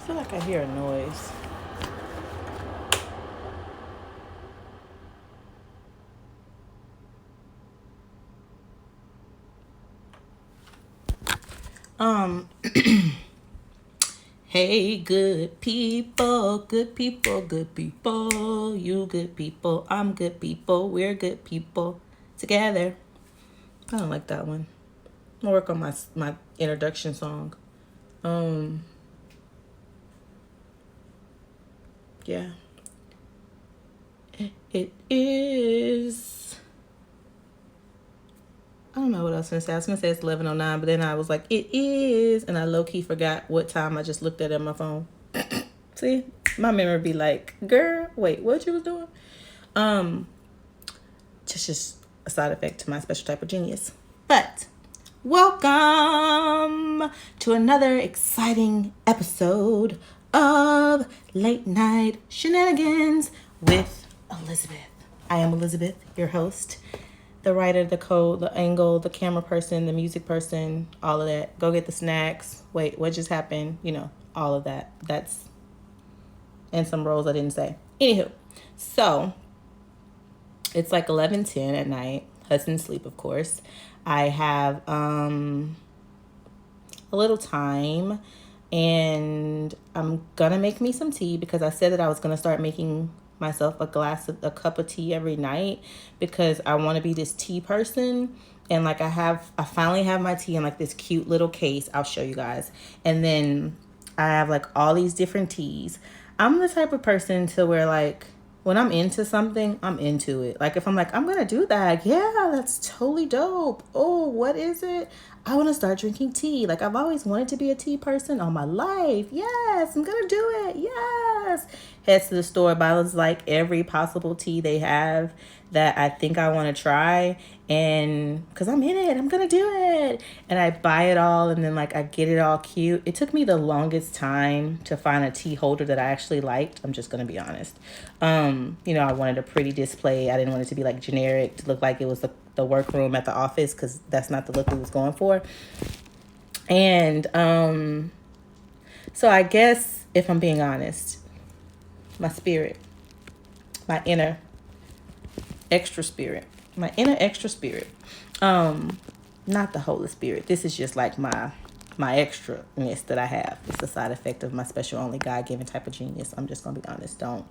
feel like I hear a noise. Um, hey, good people, good people, good people. You good people, I'm good people, we're good people together. I don't like that one. I'm gonna work on my introduction song. Um, yeah, it is. I don't know what I was gonna say. I was gonna say it's 11:09, but then I was like, it is, and I low key forgot what time I just looked at on my phone. See, my memory be like, girl, wait, what you was doing? Um, just a side effect to my special type of genius. But welcome to another exciting episode of Late Night Shenanigans with Elizabeth. I am Elizabeth, your host, the writer, the code, the angle, the camera person, the music person, all of that. Go get the snacks. Wait, what just happened? You know, all of that. That's, and some roles I didn't say. Anywho, so it's like 11:10 at night. Husband's sleep, of course. I have a little time, and I'm gonna make me some tea because I said that I was gonna start making myself a cup of tea every night because I want to be this tea person. And like I finally have my tea in like this cute little case. I'll show you guys. And then I have like all these different teas. I'm the type of person to where like when I'm into something, I'm into it. Like if I'm like, I'm gonna do that, yeah, that's totally dope. Oh, what is it? I want to start drinking tea. Like I've always wanted to be a tea person all my life. Yes, I'm gonna do it. Yes. Heads to the store, buys like every possible tea they have that I think I want to try, and because I'm in it, I'm gonna do it. And I buy it all, and then like I get it all cute. It took me the longest time to find a tea holder that I actually liked. I'm just gonna be honest. I wanted a pretty display. I didn't want it to be like generic, to look like it was the workroom at the office, because that's not the look we was going for. And so I guess if I'm being honest, my spirit, my inner extra spirit, my inner extra spirit, not the Holy Spirit. This is just like my extraness that I have. It's a side effect of my special, only God given type of genius. I'm just gonna be honest. Don't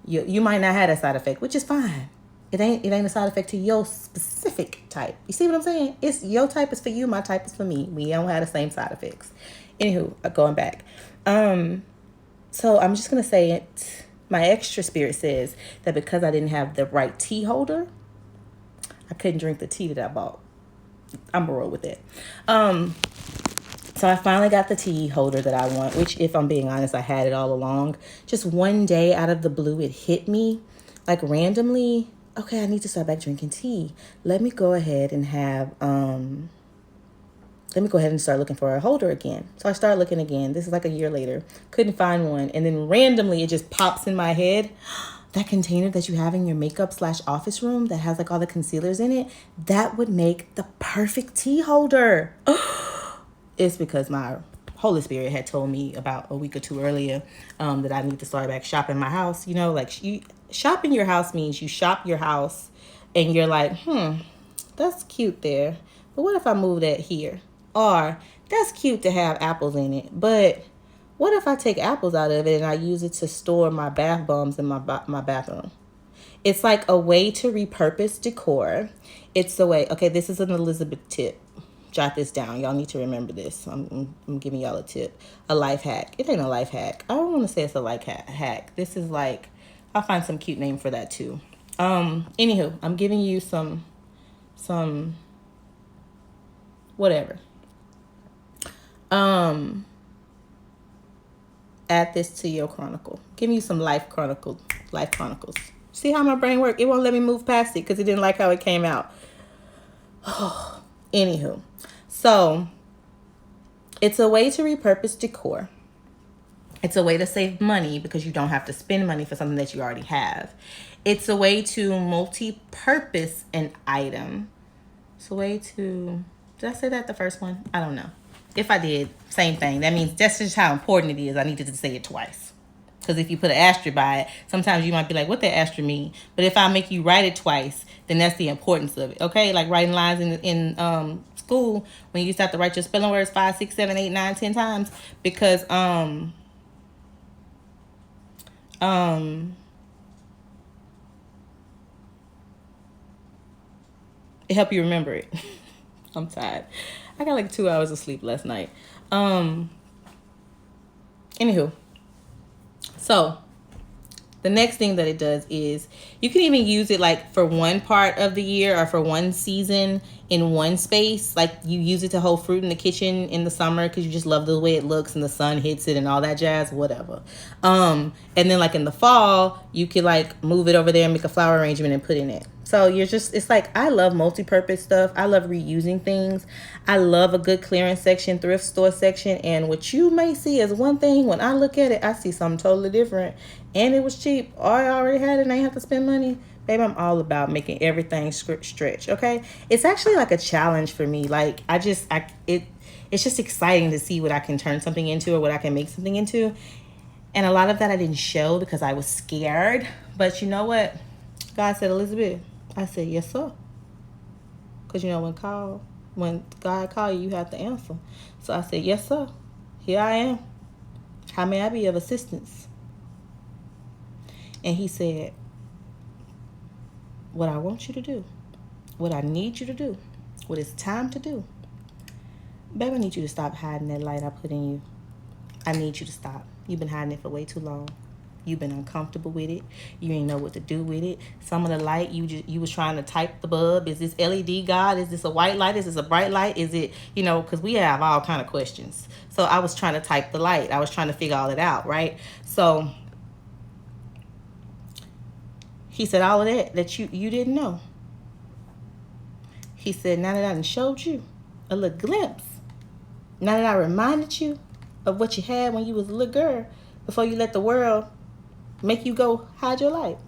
you might not have that side effect, which is fine. It ain't a side effect to your specific type. You see what I'm saying? It's your type is for you, my type is for me. We don't have the same side effects. Anywho, going back. So I'm just gonna say it. My extra spirit says that because I didn't have the right tea holder, I couldn't drink the tea that I bought. I'm gonna roll with it. So I finally got the tea holder that I want, which, if I'm being honest, I had it all along. Just one day out of the blue, it hit me like randomly. Okay, I need to start back drinking tea. Let me go ahead and start looking for a holder again. So I started looking again. This is like a year later. Couldn't find one. And then randomly it just pops in my head. That container that you have in your makeup/office room that has like all the concealers in it, that would make the perfect tea holder. It's because my Holy Spirit had told me about a week or two earlier that I need to start back shopping my house. You know, like shopping your house means you shop your house and you're like, that's cute there. But what if I move that here? Or that's cute to have apples in it. But what if I take apples out of it and I use it to store my bath bombs in my bathroom? It's like a way to repurpose decor. It's the way, okay, this is an Elizabeth tip. Jot this down. Y'all need to remember this. I'm giving y'all a tip. A life hack. It ain't a life hack. I don't want to say it's a life hack. This is like, I'll find some cute name for that too. Anywho, I'm giving you some whatever. Add this to your chronicle. Give me some life chronicles. See how my brain works? It won't let me move past it because it didn't like how it came out. Anywho, so it's a way to repurpose decor. It's a way to save money because you don't have to spend money for something that you already have. It's a way to multi-purpose an item. It's a way to, did I say that the first one? I don't know. If I did, same thing. That means that's just how important it is. I needed to say it twice. Because if you put an asterisk by it, sometimes you might be like, what that asterisk mean? But if I make you write it twice, then that's the importance of it. Okay? Like writing lines in school, when you used to have to write your spelling words 5, 6, 7, 8, 9, 10 times. Because it help you remember it. I'm tired. I got like 2 hours of sleep last night. Anywho, so the next thing that it does is you can even use it like for one part of the year or for one season in one space. Like you use it to hold fruit in the kitchen in the summer because you just love the way it looks and the sun hits it and all that jazz, whatever. And then like in the fall, you could like move it over there and make a flower arrangement and put in it. So you're just, it's like, I love multi-purpose stuff. I love reusing things. I love a good clearance section, thrift store section. And what you may see as one thing, when I look at it, I see something totally different. And it was cheap, or I already had it and I ain't have to spend money. Baby, I'm all about making everything stretch, okay? It's actually like a challenge for me. Like, it's just exciting to see what I can turn something into or what I can make something into. And a lot of that I didn't show because I was scared. But you know what? God said, Elizabeth. I said, yes, sir. Because, you know, when God called you, you have to answer. So I said, yes, sir. Here I am. How may I be of assistance? And he said, what I want you to do, what I need you to do, what it's time to do. Baby, I need you to stop hiding that light I put in you. I need you to stop. You've been hiding it for way too long. You've been uncomfortable with it. You ain't know what to do with it. Some of the light, you was trying to type the bulb. Is this LED, God? Is this a white light? Is this a bright light? Is it, you know, because we have all kind of questions. So I was trying to type the light. I was trying to figure all it out, right? So he said all of that you didn't know. He said, now that I done showed you a little glimpse, now that I reminded you of what you had when you was a little girl, before you let the world make you go hide your light.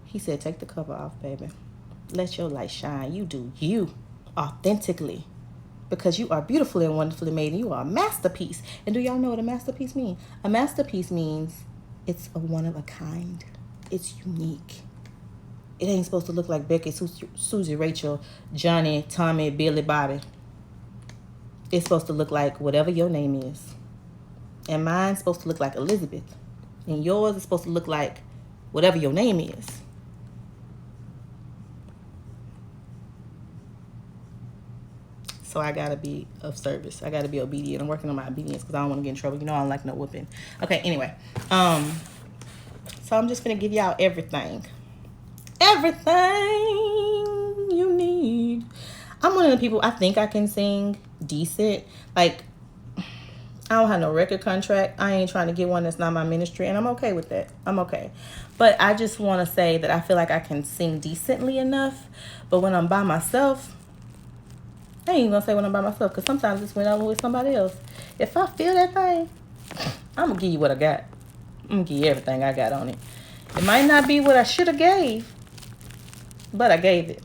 He said, take the cover off, baby. Let your light shine. You do you authentically. Because you are beautifully and wonderfully made, and you are a masterpiece. And do y'all know what a masterpiece means? A masterpiece means it's a one of a kind. It's unique. It ain't supposed to look like Becky, Susie, Rachel, Johnny, Tommy, Billy, Bobby. It's supposed to look like whatever your name is. And mine's supposed to look like Elizabeth. And yours is supposed to look like whatever your name is. So I gotta be of service. I gotta be obedient. I'm working on my obedience because I don't want to get in trouble. You know I don't like no whooping. Okay, anyway. So I'm just gonna give y'all everything. Everything you need. I'm one of the people, I think I can sing decent. Like, I don't have no record contract. I ain't trying to get one that's not my ministry, and I'm okay with that. I'm okay. But I just want to say that I feel like I can sing decently enough. But when I'm by myself, I ain't even going to say when I'm by myself, because sometimes it's when I'm with somebody else. If I feel that thing, I'm going to give you what I got. I'm going to give you everything I got on it. It might not be what I should have gave, but I gave it.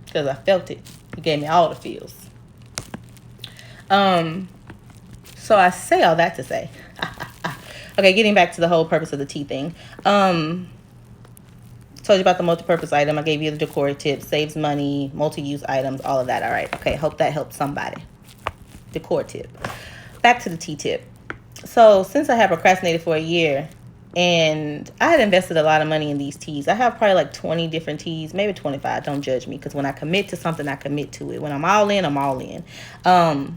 Because I felt it. It gave me all the feels. So I say all that to say. Okay, getting back to the whole purpose of the tea thing. Told you about the multi-purpose item. I gave you the decor tip. Saves money, multi-use items, all of that. All right. Okay, hope that helped somebody. Decor tip. Back to the tea tip. So since I have procrastinated for a year, and I had invested a lot of money in these teas. I have probably like 20 different teas, maybe 25. Don't judge me, because when I commit to something, I commit to it. When I'm all in, I'm all in. I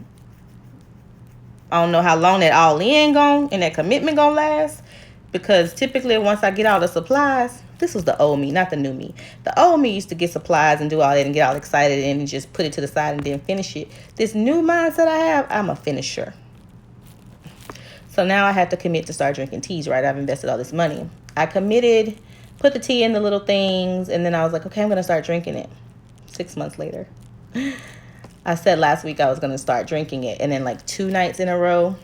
don't know how long that all in and that commitment gonna last, because typically once I get all the supplies, this was the old me, not the new me. The old me used to get supplies and do all that and get all excited and just put it to the side and then finish it. This new mindset I have, I'm a finisher. So now I have to commit to start drinking teas, right? I've invested all this money. I committed, put the tea in the little things, and then I was like, okay, I'm gonna start drinking it. 6 months later. I said last week I was going to start drinking it. And then like 2 nights in a row,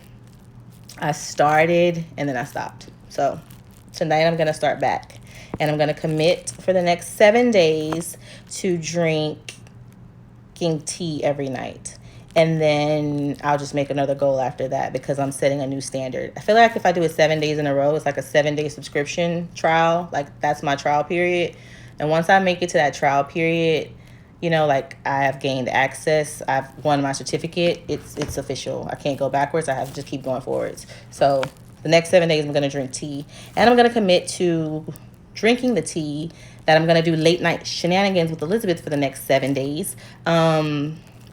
I started and then I stopped. So tonight I'm going to start back. And I'm going to commit for the next 7 days to drink drinking tea every night. And then I'll just make another goal after that because I'm setting a new standard. I feel like if I do it 7 days in a row, it's like a 7-day subscription trial. Like that's my trial period. And once I make it to that trial period, you know, like I have gained access. I've won my certificate. It's official. I can't go backwards. I have to just keep going forwards. So the next 7 days, I'm going to drink tea. And I'm going to commit to drinking the tea that I'm going to do late night shenanigans with Elizabeth for the next 7 days.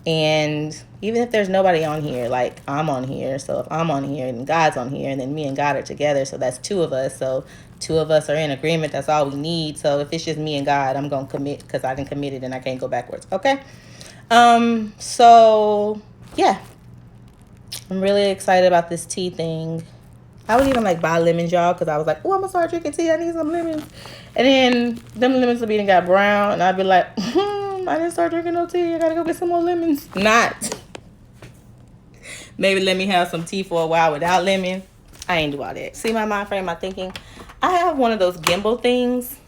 And even if there's nobody on here, like I'm on here. So if I'm on here and God's on here and then me and God are together. So that's 2 of us. So 2 of us are in agreement. That's all we need. So if it's just me and God, I'm going to commit because I can commit it and I can't go backwards. Okay. So yeah, I'm really excited about this tea thing. I would even like buy lemons, y'all, because I was like, oh, I'm going to start drinking tea. I need some lemons. And then them lemons would be and got brown. And I'd be like, I didn't start drinking no tea. I got to go get some more lemons. Not. Maybe let me have some tea for a while without lemon. I ain't do all that. See my mind frame, my thinking? I have one of those gimbal things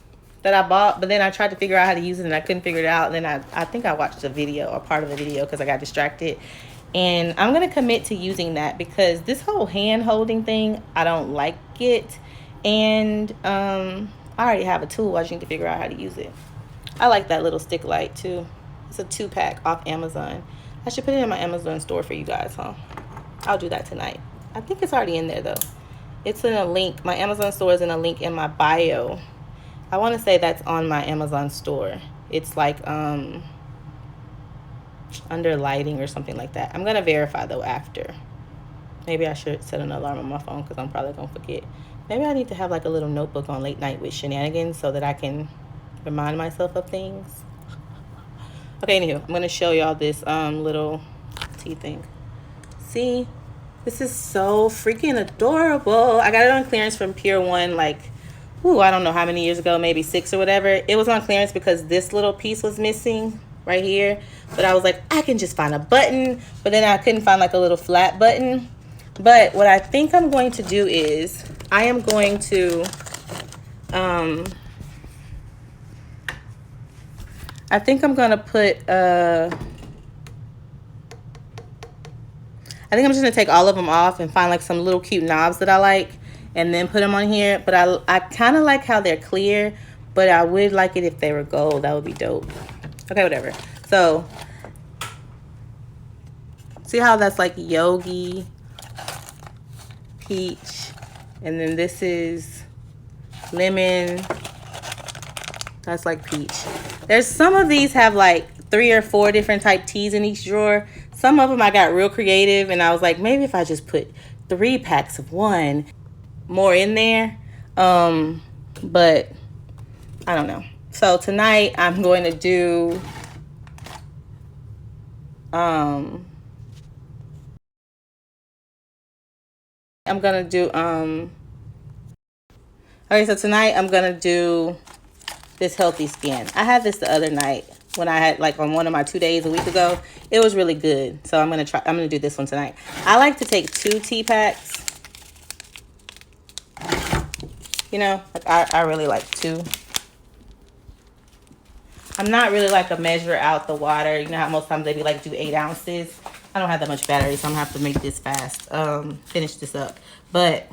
that I bought, but then I tried to figure out how to use it and I couldn't figure it out. And then I think I watched a video or part of a video because I got distracted. And I'm going to commit to using that because this whole hand holding thing, I don't like it. And I already have a tool. I just need to figure out how to use it. I like that little stick light too. It's a 2-pack off Amazon. I should put it in my Amazon store for you guys, huh? I'll do that tonight. I think it's already in there though. It's in a link. My Amazon store is in a link in my bio. I want to say that's on my Amazon store. It's like under lighting or something like that. I'm going to verify though after. Maybe I should set an alarm on my phone because I'm probably going to forget. Maybe I need to have like a little notebook on late night with shenanigans so that I can remind myself of things. Okay, anywho, I'm going to show y'all this little tea thing. See? This is so freaking adorable. I got it on clearance from Pier 1 like, I don't know how many years ago, maybe 6 or whatever. It was on clearance because this little piece was missing right here, but I was like, I can just find a button, but then I couldn't find like a little flat button. But what I think I'm going to do is I am going to I think I'm gonna put I think I'm just gonna take all of them off and find like some little cute knobs that I like and then put them on here. But I kind of like how they're clear, but I would like it if they were gold. That would be dope. Okay, whatever. So, see how that's like yogi, peach, and then this is lemon. That's like peach. There's some of these have like 3 or 4 different type teas in each drawer. Some of them I got real creative and I was like, maybe if I just put 3 packs of one more in there. But I don't know. So tonight I'm going to do okay, so tonight I'm gonna do this healthy skin. I had this the other night when I had like on one of my 2 days a week ago. It was really good. So I'm gonna do this one tonight. I like to take 2 tea packs. You know, like I really like 2. I'm not really like a measure out the water. You know how most times they be like do 8 ounces. I don't have that much battery, so I'm gonna have to make this fast. Finish this up. But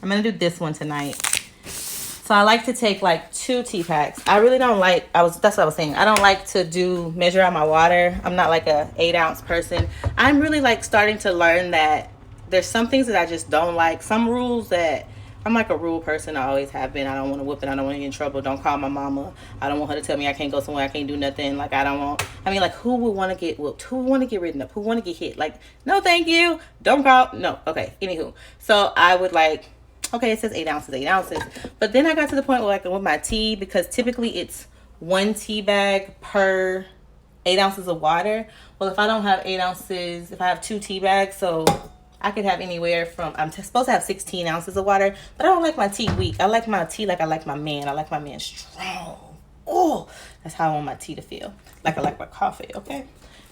I'm gonna do this one tonight. So I like to take like 2 tea packs. I really don't like, that's what I was saying. I don't like to measure out my water. I'm not like a 8 ounce person. I'm really like starting to learn that there's some things that I just don't like. Some rules that, I'm like a rule person. I always have been. I don't want to whoop it. I don't want to get in trouble. Don't call my mama. I don't want her to tell me I can't go somewhere. I can't do nothing. Like like who would want to get whooped? Who would want to get ridden up? Who want to get hit? Like, no, thank you. Don't call. No. Okay. Anywho. So I would like, okay, it says 8 ounces, 8 ounces. But then I got to the point where like with my tea, because typically it's 1 tea bag per 8 ounces of water. Well, if I don't have 8 ounces, if I have 2 tea bags, so I could have anywhere from, I'm supposed to have 16 ounces of water, but I don't like my tea weak. I like my tea like I like my man. I like my man strong. Oh, that's how I want my tea to feel. Like I like my coffee, okay?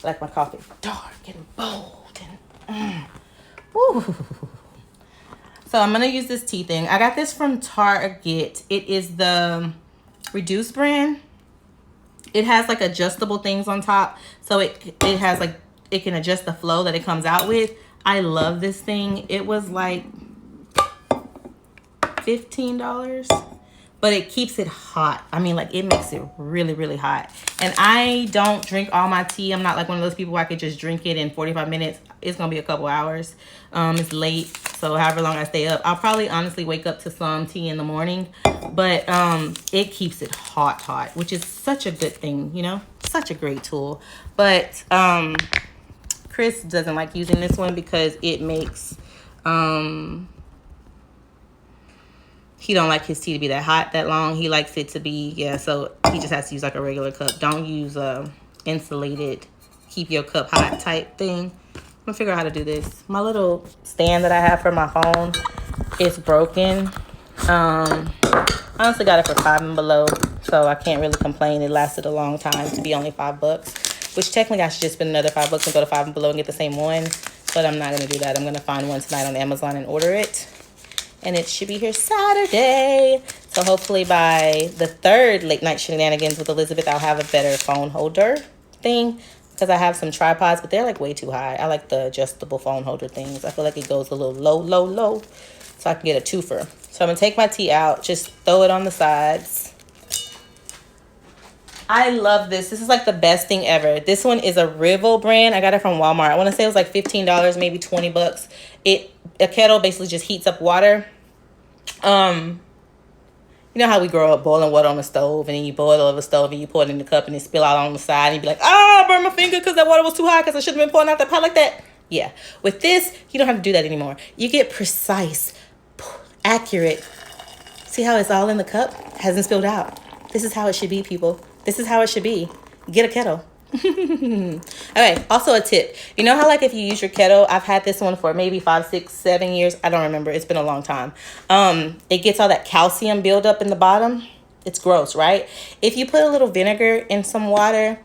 I like my coffee dark and bold and, ooh. So I'm going to use this tea thing. I got this from Target. It is the Reduce brand. It has like adjustable things on top, so it has like, it can adjust the flow that it comes out with. I love this thing. It was like $15, but it keeps it hot. I mean, like, it makes it really, really hot. And I don't drink all my tea. I'm not like one of those people where I could just drink it in 45 minutes. It's gonna be a couple hours. It's late, so however long I stay up, I'll probably honestly wake up to some tea in the morning. But it keeps it hot, which is such a good thing, you know, such a great tool. But Chris doesn't like using this one because it makes he don't like his tea to be that hot that long. He likes it to be, yeah, so he just has to use like a regular cup. Don't use insulated keep your cup hot type thing. I'm gonna figure out how to do this. My little stand that I have for my phone is broken. I honestly got it for $5 and below, so I can't really complain. It lasted a long time to be only $5, which technically I should just spend another $5 and go to $5 and below and get the same one, but I'm not gonna do that. I'm gonna find one tonight on Amazon and order it. And it should be here Saturday. So hopefully by the third Late Night Shenanigans with Elizabeth, I'll have a better phone holder thing. Because I have some tripods, but they're like way too high. I like the adjustable phone holder things. I feel like it goes a little low. So I can get a twofer. So I'm going to take my tea out. Just throw it on the sides. I love this. This is like the best thing ever. This one is a Rivel brand. I got it from Walmart. I want to say it was like $15, maybe $20. A kettle basically just heats up water. You know how we grow up boiling water on the stove, and then you boil it over the stove and you pour it in the cup and it spill out on the side and you be like, I burned my finger because that water was too hot because I shouldn't have been pouring out that pot like that. Yeah. With this, you don't have to do that anymore. You get precise, accurate. See how it's all in the cup? Hasn't spilled out. This is how it should be, people. This is how it should be. Get a kettle. Okay, also a tip. You know how like if you use your kettle, I've had this one for maybe 5, 6, 7 years. I don't remember. It's been a long time. It gets all that calcium buildup in the bottom. It's gross, right? If you put a little vinegar in some water,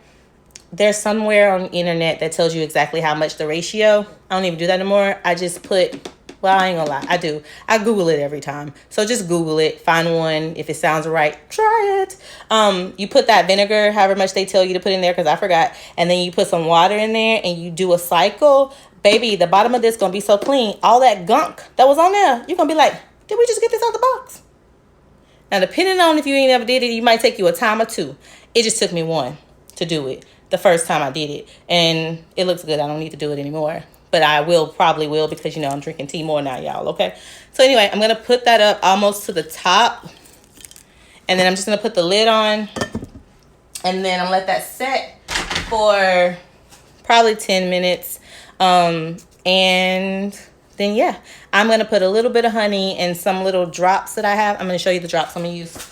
there's somewhere on the internet that tells you exactly how much the ratio. I don't even do that anymore. I just put, well, I ain't gonna lie, I do. I Google it every time. So just Google it, find one. If it sounds right, try it. You put that vinegar, however much they tell you to put in there, because I forgot. And then you put some water in there and you do a cycle. Baby, the bottom of this gonna be so clean. All that gunk that was on there, you're gonna be like, did we just get this out the box? Now, depending on if you ain't never did it, you might take you a time or two. It just took me one to do it the first time I did it. And it looks good. I don't need to do it anymore. But I probably will because, you know, I'm drinking tea more now, y'all, okay? So anyway, I'm going to put that up almost to the top. And then I'm just going to put the lid on. And then I'm going to let that set for probably 10 minutes. And then, yeah, I'm going to put a little bit of honey and some little drops that I have. I'm going to show you the drops I'm going to use.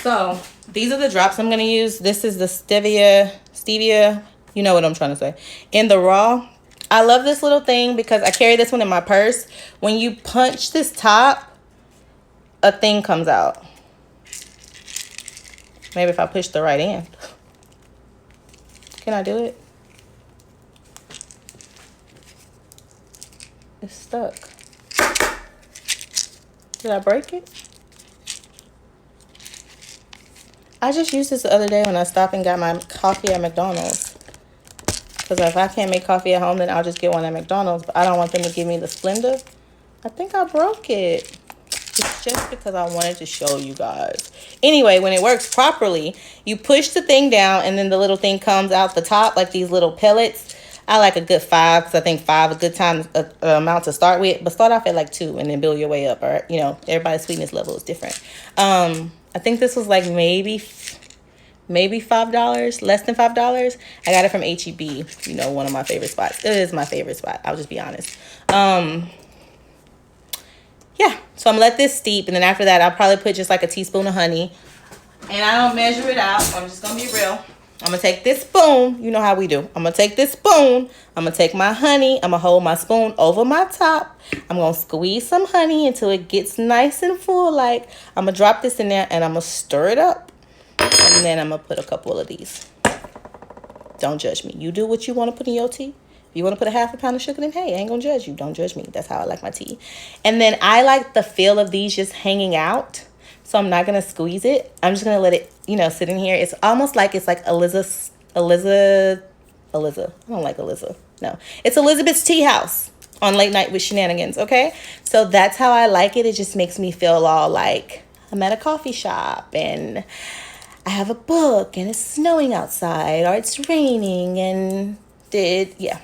So these are the drops I'm going to use. This is the stevia, you know what I'm trying to say, in the raw. I love this little thing because I carry this one in my purse. When you punch this top, a thing comes out. Maybe if I push the right end. Can I do it? It's stuck. Did I break it? I just used this the other day when I stopped and got my coffee at McDonald's. Because if I can't make coffee at home, then I'll just get one at McDonald's. But I don't want them to give me the Splenda. I think I broke it. It's just because I wanted to show you guys. Anyway, when it works properly, you push the thing down and then the little thing comes out the top like these little pellets. I like a good 5 because I think 5 is a good time amount to start with. But start off at like 2 and then build your way up. Or, you know, everybody's sweetness level is different. I think this was like maybe $5, less than $5. I got it from H-E-B, you know, one of my favorite spots. It is my favorite spot. I'll just be honest. Yeah, so I'm gonna let this steep, and then after that, I'll probably put just like a teaspoon of honey. And I don't measure it out. I'm just gonna be real. I'm gonna take this spoon. You know how we do. I'm gonna take this spoon. I'm gonna take my honey. I'm gonna hold my spoon over my top. I'm gonna squeeze some honey until it gets nice and full. Like, I'm gonna drop this in there and I'm gonna stir it up. And then I'm gonna put a couple of these. Don't judge me. You do what you want to put in your tea. If you want to put a half a pound of sugar in, hey, I ain't gonna judge you. Don't judge me. That's how I like my tea. And then I like the feel of these just hanging out. So I'm not gonna squeeze it. I'm just gonna let it, sit in here. It's almost like it's like Eliza. I don't like Eliza. No, it's Elizabeth's Tea House on Late Night with Shenanigans. Okay, so that's how I like it. It just makes me feel all like I'm at a coffee shop and I have a book and it's snowing outside or it's raining and yeah.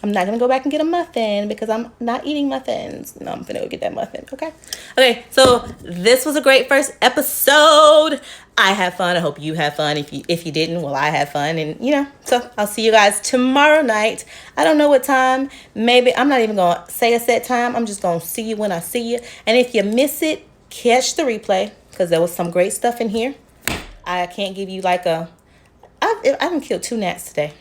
I'm not going to go back and get a muffin because I'm not eating muffins. No, I'm going to go get that muffin. Okay. Okay. So this was a great first episode. I had fun. I hope you had fun. If you didn't, well, I had fun. And, so I'll see you guys tomorrow night. I don't know what time. Maybe I'm not even going to say a set time. I'm just going to see you when I see you. And if you miss it, catch the replay because there was some great stuff in here. I can't give you like I haven't killed 2 gnats today.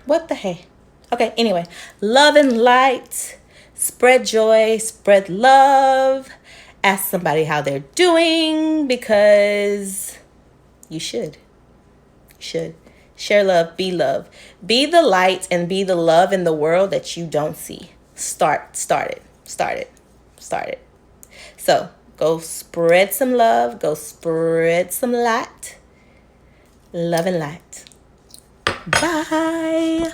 What the hey? Okay, anyway, love and light, spread joy, spread love, ask somebody how they're doing because you should. Share love, be love. Be the light and be the love in the world that you don't see. Start it. So go spread some love, go spread some light. Love and light. Bye.